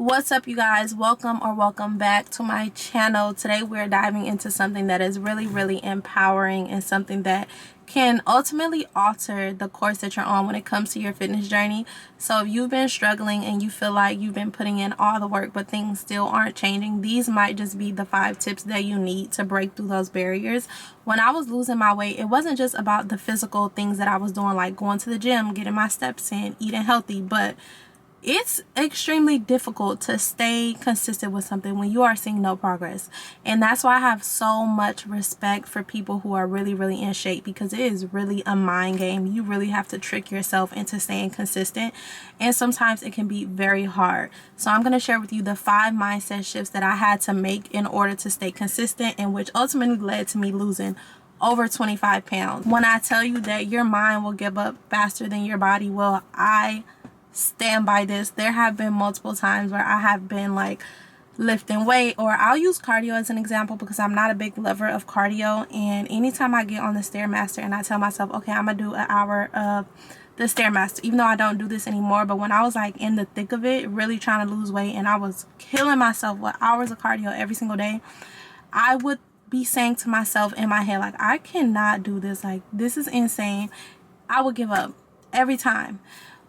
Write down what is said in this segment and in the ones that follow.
What's up, you guys? Welcome back to my channel. Today we're diving into something that is really empowering and something that can ultimately alter the course that you're on when it comes to your fitness journey. So if you've been struggling and you feel like you've been putting in all the work but things still aren't changing, these might just be the 5 tips that you need to break through those barriers. When I was losing my weight, it wasn't just about the physical things that I was doing, like going to the gym, getting my steps in, eating healthy, but it's extremely difficult to stay consistent with something when you are seeing no progress. And that's why I have so much respect for people who are really in shape, because it is really a mind game. You really have to trick yourself into staying consistent, and sometimes it can be very hard. So I'm going to share with you the 5 mindset shifts that I had to make in order to stay consistent, and which ultimately led to me losing over 25 pounds. When I tell you that your mind will give up faster than your body will, I stand by this. There have been multiple times where I have been like lifting weight, or I'll use cardio as an example because I'm not a big lover of cardio. And anytime I get on the Stairmaster and I tell myself, okay, I'm gonna do an hour of the Stairmaster, even though I don't do this anymore, but when I was like in the thick of it, really trying to lose weight and I was killing myself with hours of cardio every single day, I would be saying to myself in my head, like, I cannot do this, like, this is insane. I would give up every time.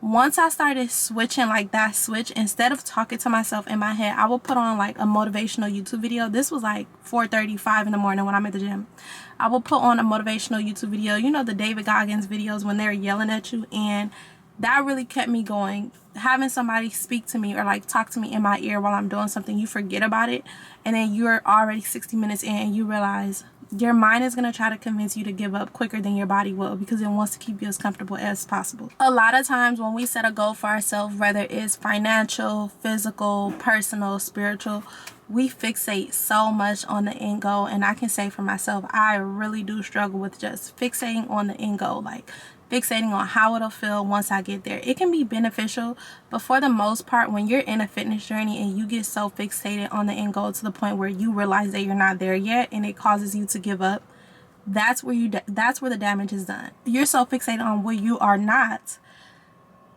Once I started switching, like that switch, instead of talking to myself in my head, I would put on like a motivational YouTube video. This was like 4:35 in the morning when I'm at the gym. I will put on a motivational YouTube video, you know, the David Goggins videos when they're yelling at you, and that really kept me going. Having somebody speak to me or like talk to me in my ear while I'm doing something, you forget about it, and then you're already 60 minutes in and you realize your mind is going to try to convince you to give up quicker than your body will, because it wants to keep you as comfortable as possible. A lot of times when we set a goal for ourselves, whether it's financial, physical, personal, spiritual, we fixate so much on the end goal. And I can say for myself, I really do struggle with just fixating on the end goal, like fixating on how it'll feel once I get there. It can be beneficial, but for the most part, when you're in a fitness journey and you get so fixated on the end goal to the point where you realize that you're not there yet and it causes you to give up, that's where the damage is done. You're so fixated on where you are not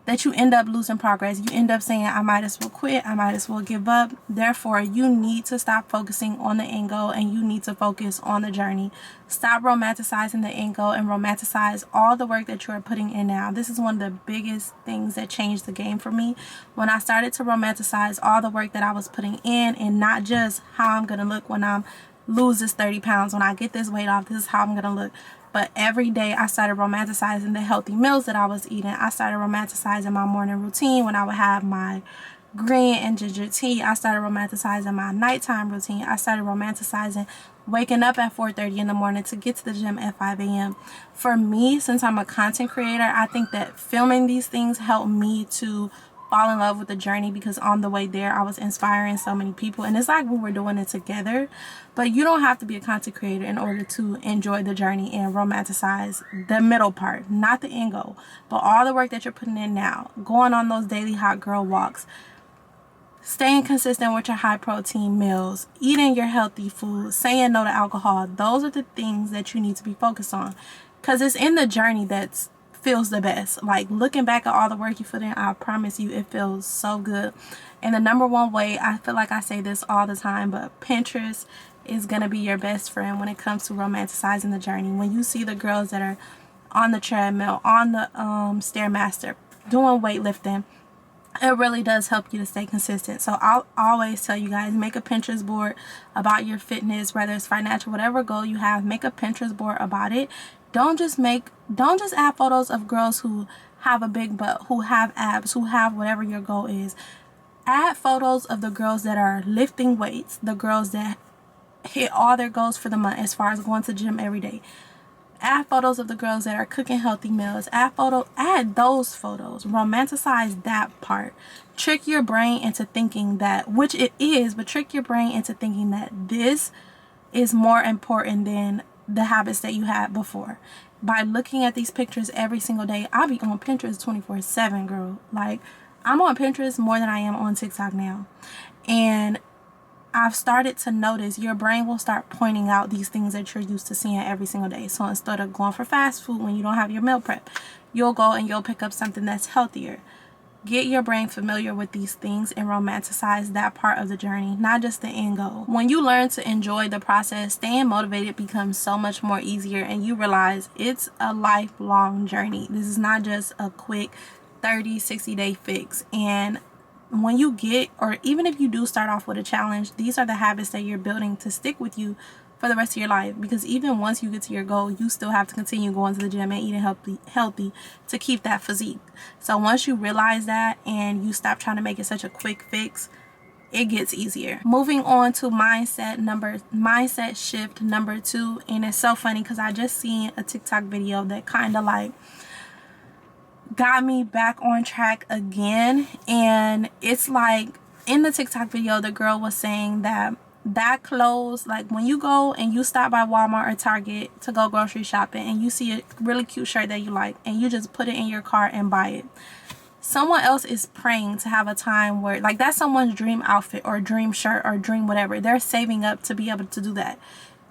that you end up losing progress. You end up saying, I might as well quit, I might as well give up. Therefore, you need to stop focusing on the end goal and you need to focus on the journey. Stop romanticizing the end goal and romanticize all the work that you are putting in now. This is one of the biggest things that changed the game for me. When I started to romanticize all the work that I was putting in, and not just how I'm going to look when I'm lose this 30 pounds, when I get this weight off, this is how I'm going to look. But every day I started romanticizing the healthy meals that I was eating. I started romanticizing my morning routine when I would have my green and ginger tea. I started romanticizing my nighttime routine. I started romanticizing waking up at 4:30 in the morning to get to the gym at 5 a.m. For me, since I'm a content creator, I think that filming these things helped me to fall in love with the journey, because on the way there I was inspiring so many people, and it's like we were doing it together. But you don't have to be a content creator in order to enjoy the journey and romanticize the middle part, not the end goal, but all the work that you're putting in now, going on those daily hot girl walks, staying consistent with your high protein meals, eating your healthy food, saying no to alcohol. Those are the things that you need to be focused on, because it's in the journey that's feels the best. Like, looking back at all the work you put in, I promise you it feels so good. And the number one way, I feel like I say this all the time, but Pinterest is gonna be your best friend when it comes to romanticizing the journey. When you see the girls that are on the treadmill, on the Stairmaster, doing weightlifting, it really does help you to stay consistent. So I'll always tell you guys, make a Pinterest board about your fitness, whether it's financial, whatever goal you have, make a Pinterest board about it. Don't just add photos of girls who have a big butt, who have abs, who have whatever your goal is. Add photos of the girls that are lifting weights, the girls that hit all their goals for the month as far as going to the gym every day. Add photos of the girls that are cooking healthy meals. Add those photos. Romanticize that part. Trick your brain into thinking that, which it is, but trick your brain into thinking that this is more important than the habits that you had before. By looking at these pictures every single day, I'll be on Pinterest 24/7, girl. Like, I'm on Pinterest more than I am on TikTok now. And I've started to notice your brain will start pointing out these things that you're used to seeing every single day. So instead of going for fast food when you don't have your meal prep, you'll go and you'll pick up something that's healthier. Get your brain familiar with these things and romanticize that part of the journey, not just the end goal. When you learn to enjoy the process, staying motivated becomes so much more easier, and you realize it's a lifelong journey. This is not just a quick 30-60 day fix. And when you get, or even if you do start off with a challenge, these are the habits that you're building to stick with you for the rest of your life. Because even once you get to your goal, you still have to continue going to the gym and eating healthy to keep that physique. So once you realize that and you stop trying to make it such a quick fix, it gets easier. Moving on to mindset shift number 2. And it's so funny because I just seen a TikTok video that kind of like got me back on track again. And it's like, in the TikTok video, the girl was saying that clothes, like when you go and you stop by Walmart or Target to go grocery shopping and you see a really cute shirt that you like and you just put it in your cart and buy it, someone else is praying to have a time where, like, that's someone's dream outfit or dream shirt or dream whatever. They're saving up to be able to do that.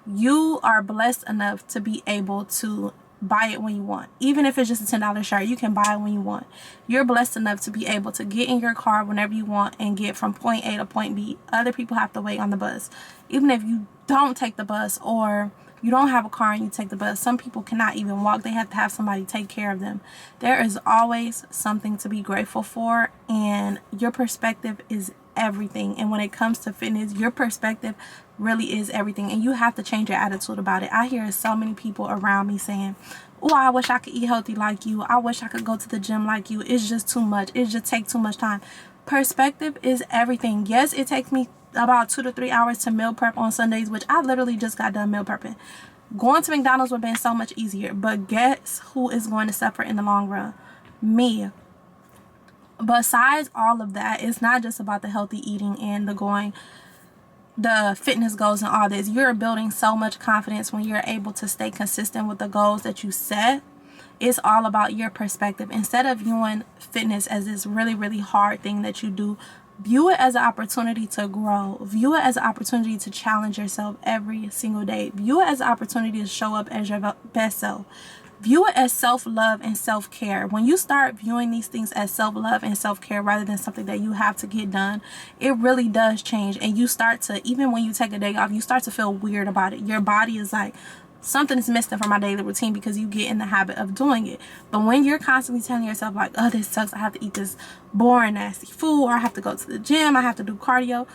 You are blessed enough to be able to buy it when you want. Even if it's just a $10 shirt, you can buy it when you want. You're blessed enough to be able to get in your car whenever you want and get from point A to point B. Other people have to wait on the bus. Even if you don't take the bus, or you don't have a car and you take the bus, some people cannot even walk. They have to have somebody take care of them. There is always something to be grateful for, and your perspective is everything. And when it comes to fitness, your perspective really is everything, and you have to change your attitude about it. I hear so many people around me saying, oh, I wish I could eat healthy like you. I wish I could go to the gym like you. It's just too much. It just takes too much time. Perspective is everything. Yes, it takes me about 2 to 3 hours to meal prep on Sundays, which I literally just got done meal prepping. Going to McDonald's would have been so much easier, but guess who is going to suffer in the long run? Me. Besides all of that, it's not just about the healthy eating and the fitness goals and all this. You're building so much confidence when you're able to stay consistent with the goals that you set. It's all about your perspective. Instead of viewing fitness as this really, really hard thing that you do, view it as an opportunity to grow. View it as an opportunity to challenge yourself every single day. View it as an opportunity to show up as your best self. View it as self-love and self-care. When you start viewing these things as self-love and self-care rather than something that you have to get done, it really does change. And you start to, even when you take a day off, you start to feel weird about it. Your body is like, something is missing from my daily routine, because you get in the habit of doing it. But when you're constantly telling yourself like, oh, this sucks, I have to eat this boring, nasty food, or I have to go to the gym, I have to do cardio,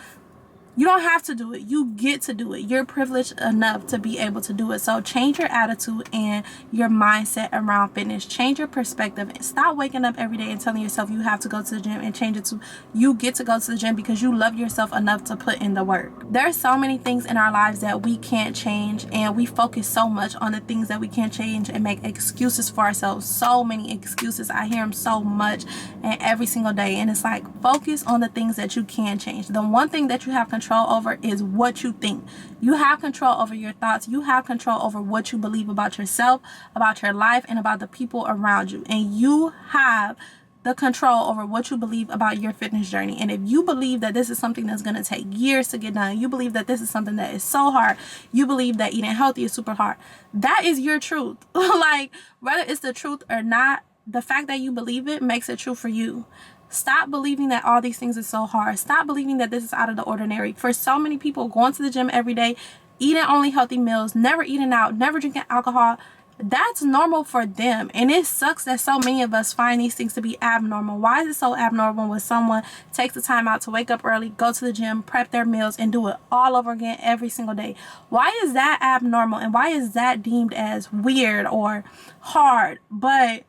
you don't have to do it. You get to do it. You're privileged enough to be able to do it. So change your attitude and your mindset around fitness. Change your perspective. Stop waking up every day and telling yourself you have to go to the gym, and change it to you get to go to the gym because you love yourself enough to put in the work. There's so many things in our lives that we can't change, and we focus so much on the things that we can't change and make excuses for ourselves. So many excuses. I hear them so much and every single day. And it's like, focus on the things that you can change. The one thing that you have control over is what you think. You have control over your thoughts. You have control over what you believe about yourself, about your life, and about the people around you. And you have the control over what you believe about your fitness journey. And if you believe that this is something that's going to take years to get done, you believe that this is something that is so hard, you believe that eating healthy is super hard, that is your truth. Like, whether it's the truth or not, the fact that you believe it makes it true for you. Stop believing that all these things are so hard. Stop believing that this is out of the ordinary. For so many people, going to the gym every day, eating only healthy meals, never eating out, never drinking alcohol, that's normal for them. And it sucks that so many of us find these things to be abnormal. Why is it so abnormal when someone takes the time out to wake up early, go to the gym, prep their meals, and do it all over again every single day? Why is that abnormal? And why is that deemed as weird or hard? But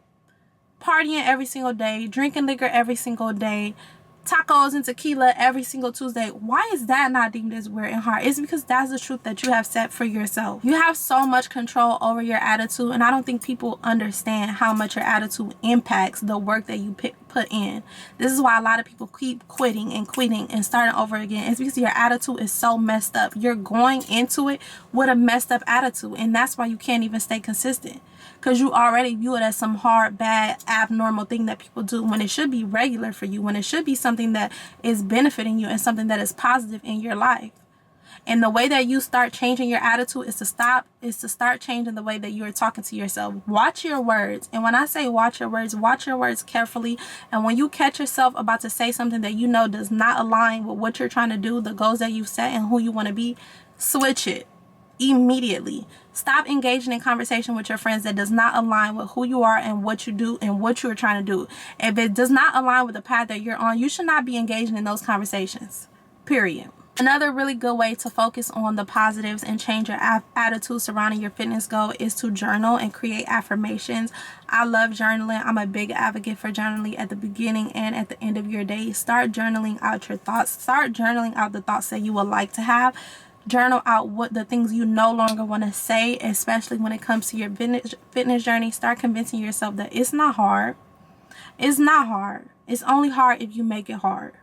partying every single day, drinking liquor every single day, tacos and tequila every single Tuesday, why is that not deemed as weird and hard? It's because that's the truth that you have set for yourself. You have so much control over your attitude, and I don't think people understand how much your attitude impacts the work that you put in. This is why a lot of people keep quitting and starting over again. It's because your attitude is so messed up. You're going into it with a messed up attitude, and that's why you can't even stay consistent, because you already view it as some hard, bad, abnormal thing that people do, when it should be regular for you, when it should be something that is benefiting you and something that is positive in your life. And the way that you start changing your attitude is to start changing the way that you're talking to yourself. Watch your words. And when I say watch your words carefully. And when you catch yourself about to say something that you know does not align with what you're trying to do, the goals that you've set and who you want to be, switch it immediately. Stop engaging in conversation with your friends that does not align with who you are and what you do and what you're trying to do. If it does not align with the path that you're on, you should not be engaging in those conversations, period. Another really good way to focus on the positives and change your attitude surrounding your fitness goal is to journal and create affirmations. I love journaling. I'm a big advocate for journaling at the beginning and at the end of your day. Start journaling out your thoughts. Start journaling out the thoughts that you would like to have. Journal out what the things you no longer want to say, especially when it comes to your fitness journey. Start convincing yourself that it's not hard. It's not hard. It's only hard if you make it hard.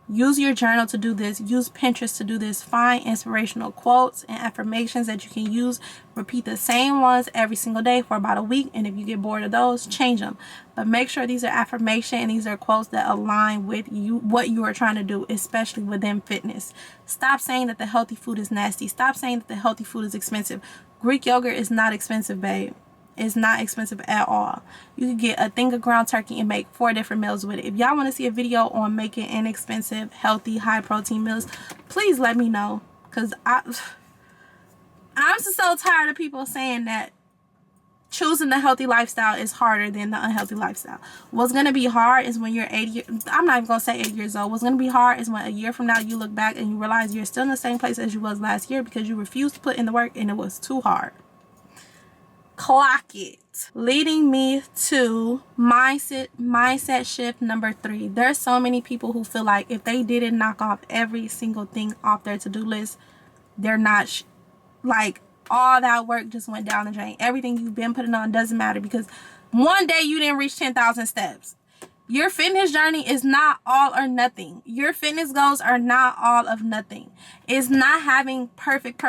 Use your journal to do this. Use Pinterest to do this. Find inspirational quotes and affirmations that you can use. Repeat the same ones every single day for about a week. And if you get bored of those, change them. But make sure these are affirmation and these are quotes that align with you, what you are trying to do, especially within fitness. Stop saying that the healthy food is nasty. Stop saying that the healthy food is expensive. Greek yogurt is not expensive, babe. It's not expensive at all. You can get a thing of ground turkey and make 4 different meals with it. If y'all want to see a video on making inexpensive, healthy, high protein meals, please let me know. Because I'm just so tired of people saying that choosing the healthy lifestyle is harder than the unhealthy lifestyle. What's going to be hard is when you're 80, I'm not even going to say 8 years old. What's going to be hard is when a year from now you look back and you realize you're still in the same place as you was last year because you refused to put in the work and it was too hard. Clock it. Leading me to mindset shift number 3. There's so many people who feel like if they didn't knock off every single thing off their to-do list, they're not like all that work just went down the drain. Everything you've been putting on doesn't matter because one day you didn't reach 10,000 steps. Your fitness journey is not all or nothing. Your fitness goals are not all of nothing. It's not having perfect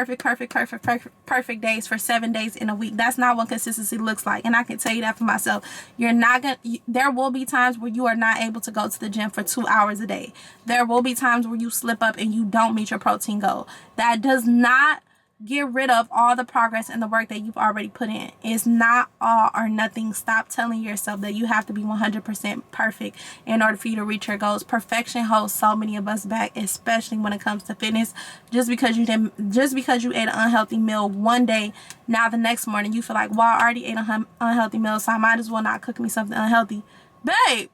days for 7 days in a week. That's not what consistency looks like. And I can tell you that for myself. There will be times where you are not able to go to the gym for 2 hours a day. There will be times where you slip up and you don't meet your protein goal. That does not get rid of all the progress and the work that you've already put in. It's not all or nothing. Stop telling yourself that you have to be 100% perfect in order for you to reach your goals. Perfection holds so many of us back, especially when it comes to fitness. Just because you ate an unhealthy meal one day, now the next morning you feel like, well, I already ate an unhealthy meal, so I might as well not cook me something unhealthy. Babe,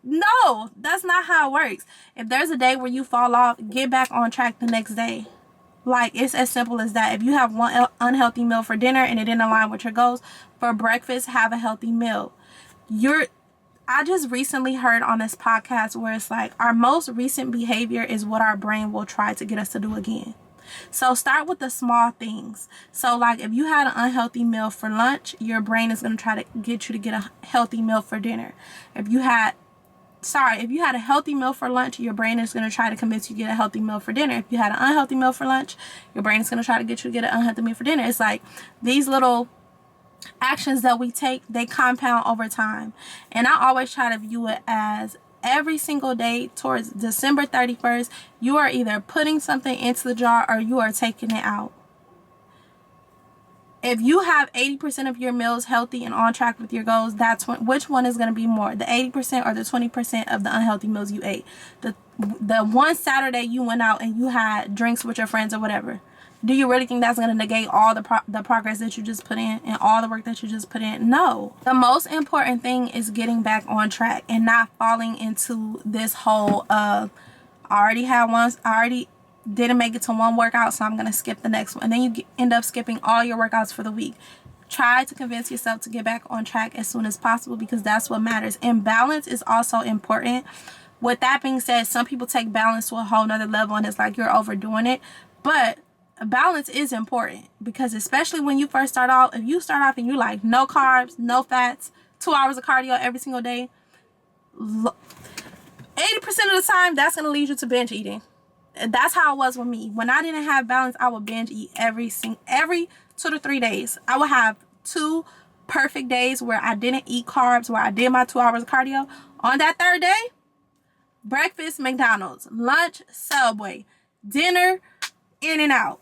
no, that's not how it works. If there's a day where you fall off, get back on track the next day. Like, it's as simple as that. If you have one unhealthy meal for dinner and it didn't align with your goals, for breakfast, have a healthy meal. I just recently heard on this podcast where it's like, our most recent behavior is what our brain will try to get us to do again. So start with the small things. So like if you had an unhealthy meal for lunch, your brain is going to try to get you to get a healthy meal for dinner. If you had a healthy meal for lunch, your brain is going to try to convince you to get a healthy meal for dinner. If you had an unhealthy meal for lunch, your brain is going to try to get you to get an unhealthy meal for dinner. It's like these little actions that we take, they compound over time. And I always try to view it as every single day towards December 31st, you are either putting something into the jar or you are taking it out. If you have 80% of your meals healthy and on track with your goals, which one is going to be more, the 80% or the 20% of the unhealthy meals you ate? The one Saturday you went out and you had drinks with your friends or whatever. Do you really think that's going to negate all the progress that you just put in and all the work that you just put in? No. The most important thing is getting back on track and not falling into this whole I already didn't make it to one workout, so I'm going to skip the next one. And then you end up skipping all your workouts for the week. Try to convince yourself to get back on track as soon as possible because that's what matters. And balance is also important. With that being said, some people take balance to a whole nother level and it's like you're overdoing it. But balance is important because especially when you first start off, if you start off and you're like no carbs, no fats, 2 hours of cardio every single day, 80% of the time that's going to lead you to binge eating. That's how it was with me. When I didn't have balance, I would binge eat every 2 to 3 days. I would have 2 perfect days where I didn't eat carbs, where I did my 2 hours of cardio. On that third day, breakfast, McDonald's, lunch, Subway, dinner, in and out.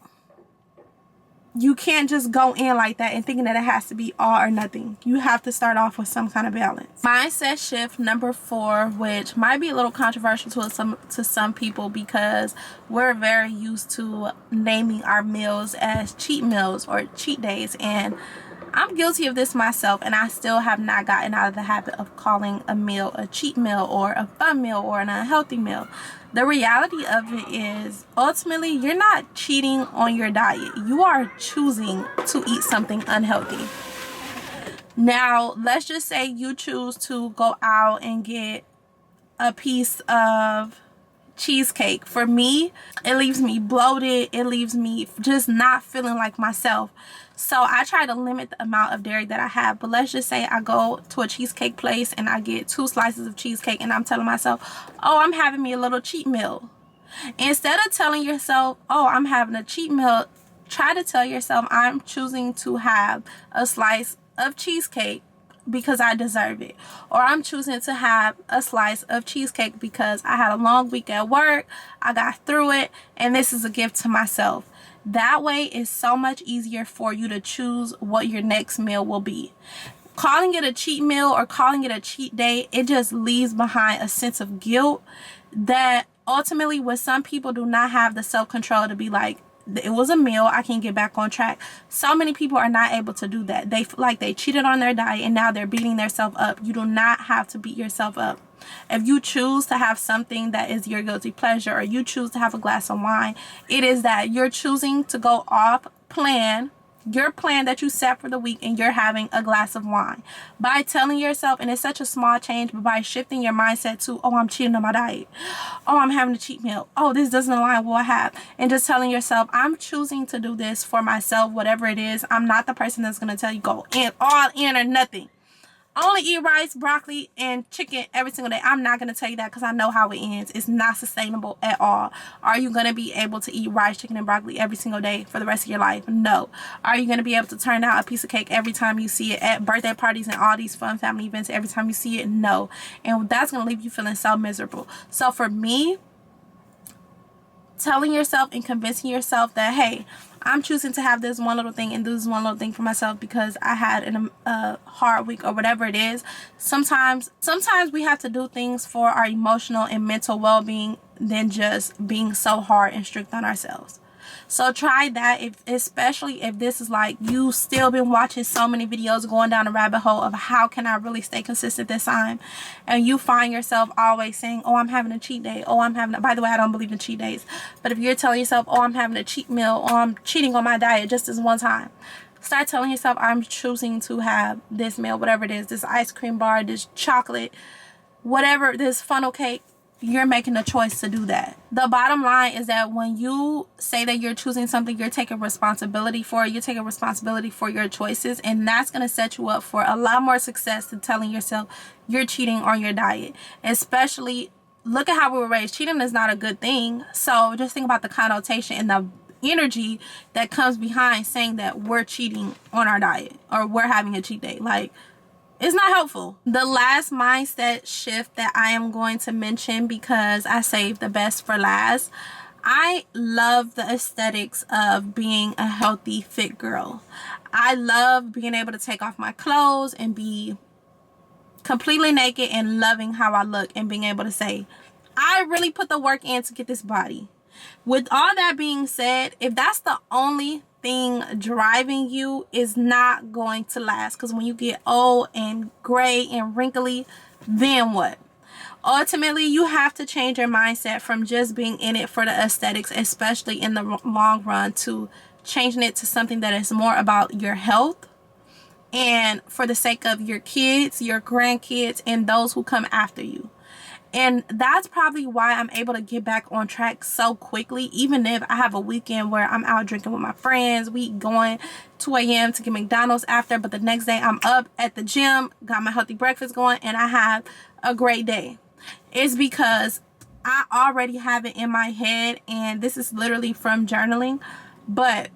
You can't just go in like that and thinking that it has to be all or nothing. You have to start off with some kind of balance. Mindset shift number 4, which might be a little controversial to some people, because we're very used to naming our meals as cheat meals or cheat days, and I'm guilty of this myself, and I still have not gotten out of the habit of calling a meal a cheat meal or a fun meal or an unhealthy meal. The reality of it is, ultimately, you're not cheating on your diet. You are choosing to eat something unhealthy. Now, let's just say you choose to go out and get a piece of cheesecake. For me, it leaves me bloated. It leaves me just not feeling like myself. So I try to limit the amount of dairy that I have. But let's just say I go to a cheesecake place and I get 2 slices of cheesecake, and I'm telling myself, oh, I'm having me a little cheat meal. Instead of telling yourself, oh, I'm having a cheat meal, try to tell yourself, I'm choosing to have a slice of cheesecake because I deserve it. Or I'm choosing to have a slice of cheesecake because I had a long week at work, I got through it, and this is a gift to myself. That way it's so much easier for you to choose what your next meal will be. Calling it a cheat meal or calling it a cheat day, it just leaves behind a sense of guilt that ultimately, with some people, do not have the self-control to be like, it was a meal, I can get back on track. So many people are not able to do that. They feel like they cheated on their diet and now they're beating themselves up. You do not have to beat yourself up. If you choose to have something that is your guilty pleasure, or you choose to have a glass of wine, it is that you're choosing to go off plan, your plan that you set for the week, and you're having a glass of wine. By telling yourself, and it's such a small change, but by shifting your mindset to, oh, I'm cheating on my diet, oh, I'm having a cheat meal, oh, this doesn't align with what I have, and just telling yourself, I'm choosing to do this for myself, whatever it is. I'm not the person that's going to tell you go in, all in or nothing. Only eat rice, broccoli, and chicken every single day. I'm not going to tell you that, because I know how it ends. It's not sustainable at all. Are you going to be able to eat rice, chicken, and broccoli every single day for the rest of your life? No. Are you going to be able to turn out a piece of cake every time you see it at birthday parties and all these fun family events every time you see it? No. And that's going to leave you feeling so miserable. So for me, telling yourself and convincing yourself that, hey, I'm choosing to have this one little thing and do this one little thing for myself because I had a hard week or whatever it is. Sometimes we have to do things for our emotional and mental well-being than just being so hard and strict on ourselves. So try that, especially if this is like you still been watching so many videos going down a rabbit hole of how can I really stay consistent this time, and you find yourself always saying, oh, I'm having a cheat day, oh, I'm having a, by the way, I don't believe in cheat days, but if you're telling yourself, oh, I'm having a cheat meal, or I'm cheating on my diet just this one time, start telling yourself, I'm choosing to have this meal, whatever it is, this ice cream bar, this chocolate, whatever, this funnel cake. You're making a choice to do that. The bottom line is that when you say that you're choosing something, you're taking responsibility for it. You're taking responsibility for your choices, and that's going to set you up for a lot more success than telling yourself you're cheating on your diet. Especially, look at how we were raised. Cheating is not a good thing. So just think about the connotation and the energy that comes behind saying that we're cheating on our diet or we're having a cheat day. Like, it's not helpful. The last mindset shift that I am going to mention, because I saved the best for last, I love the aesthetics of being a healthy, fit girl. I love being able to take off my clothes and be completely naked and loving how I look and being able to say, I really put the work in to get this body. With all that being said, if that's the only thing driving you, is not going to last, because when you get old and gray and wrinkly, then what? Ultimately, you have to change your mindset from just being in it for the aesthetics, especially in the long run, to changing it to something that is more about your health and for the sake of your kids, your grandkids, and those who come after you. And that's probably why I'm able to get back on track so quickly, even if I have a weekend where I'm out drinking with my friends, we going 2 a.m. to get McDonald's after, but the next day I'm up at the gym, got my healthy breakfast going, and I have a great day. It's because I already have it in my head, and this is literally from journaling, but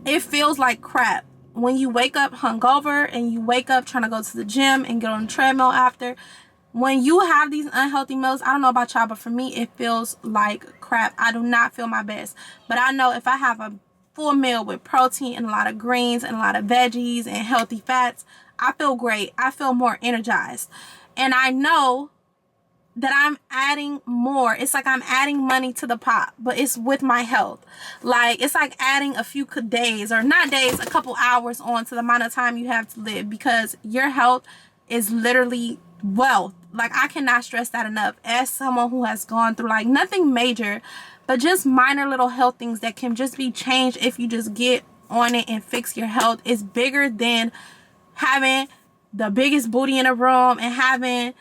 it feels like crap when you wake up hungover and you wake up trying to go to the gym and get on the treadmill after. when you have these unhealthy meals, I don't know about y'all, but for me, it feels like crap. I do not feel my best. But I know if I have a full meal with protein and a lot of greens and a lot of veggies and healthy fats, I feel great. I feel more energized. And I know that I'm adding more. It's like I'm adding money to the pot, but it's with my health. Like, it's like adding a few days, or not days, a couple hours on to the amount of time you have to live, because your health is literally wealth. Like, I cannot stress that enough. As someone who has gone through, like, nothing major, but just minor little health things that can just be changed if you just get on it and fix your health, is bigger than having the biggest booty in the room and having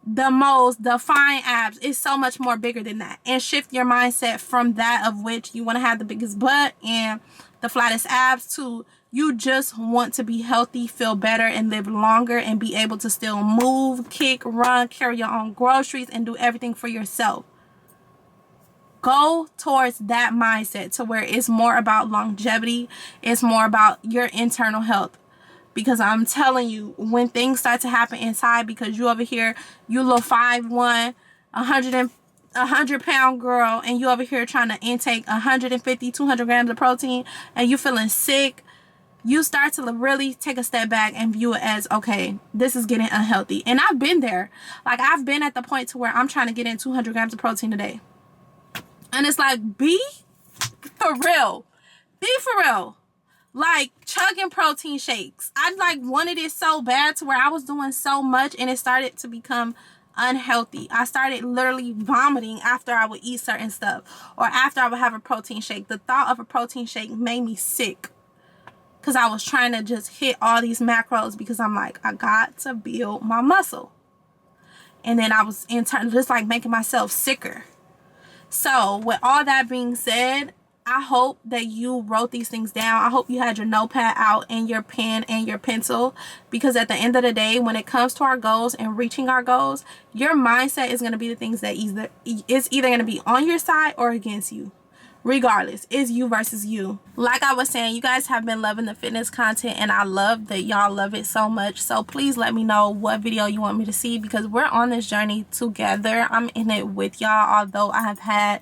the most defined abs. Is so much more bigger than that. And shift your mindset from that of which you want to have the biggest butt and the flattest abs to you just want to be healthy, feel better, and live longer, and be able to still move, kick, run, carry your own groceries, and do everything for yourself. Go towards that mindset to where it's more about longevity. It's more about your internal health. Because I'm telling you, when things start to happen inside, because you over here, you little 5'1", 100-pound girl, and you over here trying to intake 150, 200 grams of protein, and you feeling sick, you start to really take a step back and view it as, okay, this is getting unhealthy. And I've been there. Like, I've been at the point to where I'm trying to get in 200 grams of protein a day. And it's like, be for real. Be for real. Like, chugging protein shakes. I like wanted it so bad to where I was doing so much, and it started to become unhealthy. I started literally vomiting after I would eat certain stuff, or after I would have a protein shake. The thought of a protein shake made me sick, because I was trying to just hit all these macros, because I'm like, I got to build my muscle. And then I was in turn just like making myself sicker. So with all that being said, I hope that you wrote these things down. I hope you had your notepad out and your pen and your pencil, because at the end of the day, when it comes to our goals and reaching our goals, your mindset is going to be the things that is either going to be on your side or against you. Regardless, it's you versus you. Like I was saying, you guys have been loving the fitness content, and I love that y'all love it so much. So please let me know what video you want me to see, because we're on this journey together. I'm in it with y'all, although I have had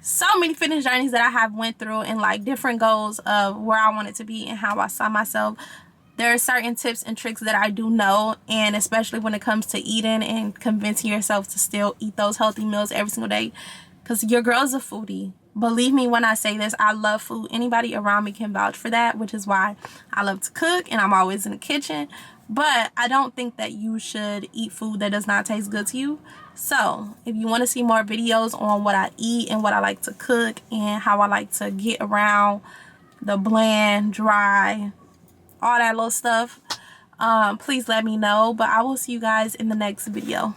so many fitness journeys that I have went through, and like different goals of where I wanted to be and how I saw myself. There are certain tips and tricks that I do know, and especially when it comes to eating and convincing yourself to still eat those healthy meals every single day, because your girl's a foodie. Believe me when I say this, I love food. Anybody around me can vouch for that, which is why I love to cook and I'm always in the kitchen. But I don't think that you should eat food that does not taste good to you. So if you want to see more videos on what I eat and what I like to cook and how I like to get around the bland, dry, all that little stuff, please let me know. But I will see you guys in the next video.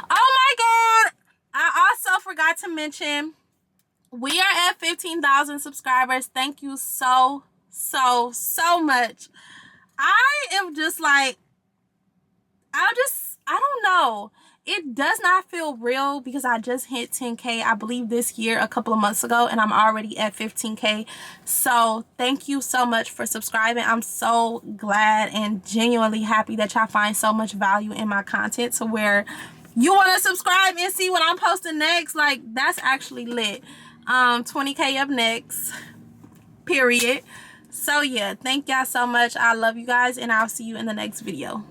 Oh my God! I also forgot to mention, we are at 15,000 subscribers. Thank you so much. I am just like, I don't know. It does not feel real, because I just hit 10K, I believe, this year, a couple of months ago, and I'm already at 15K. So thank you so much for subscribing. I'm so glad and genuinely happy that y'all find so much value in my content to where you want to subscribe and see what I'm posting next. Like, that's actually lit. 20K up next, period. So yeah, thank y'all so much. I love you guys, and I'll see you in the next video.